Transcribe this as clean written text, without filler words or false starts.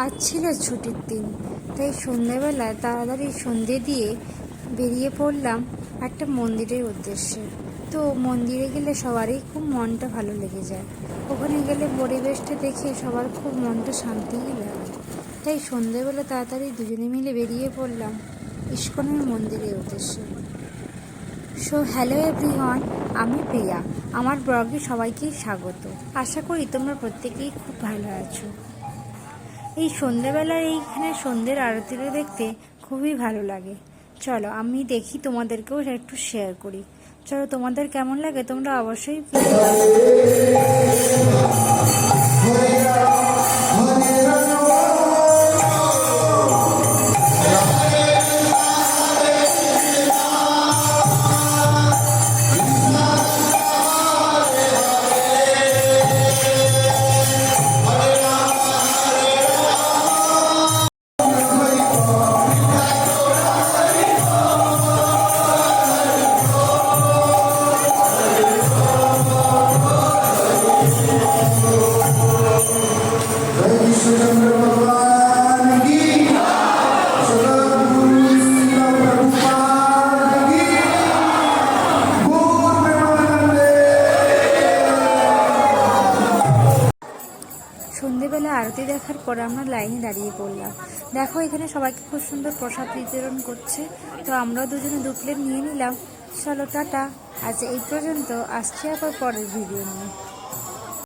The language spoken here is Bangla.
আজ ছিল ছুটির দিন, তাই সন্ধ্যেবেলায় তাড়াতাড়ি সন্ধে দিয়ে বেরিয়ে পড়লাম একটা মন্দিরের উদ্দেশ্যে। তো মন্দিরে গেলে সবারই খুব মনটা ভালো লেগে যায়। ওখানে গেলে পরিবেশটা দেখে সবার খুব মনটা শান্তিই লাগে। তাই সন্ধ্যেবেলা তাড়াতাড়ি দুজনে মিলে বেরিয়ে পড়লাম ইস্কনের মন্দিরের উদ্দেশ্যে। হ্যালো এভরিওয়ান, আমি প্রিয়া। আমার ব্লগে সবাইকেই স্বাগত। আশা করি তোমরা প্রত্যেকেই খুব ভালো আছো। এই সন্ধ্যেবেলার এইখানে সন্ধ্যের আরতিটা দেখতে খুবই ভালো লাগে। চলো আমি দেখি, তোমাদেরকেও একটু শেয়ার করি। চলো, তোমাদের কেমন লাগে তোমরা অবশ্যই সন্ধেবেলা আরতি দেখার পর আমরা লাইনে দাঁড়িয়ে পড়লাম। দেখো, এখানে সবাইকে খুব সুন্দর প্রসাদ বিতরণ করছে। তো আমরাও দুজনে 2 প্লেট নিয়ে নিলাম। চলো টাটা, আজ এই পর্যন্ত। আসছি আবার পরের ভিডিও নিয়ে।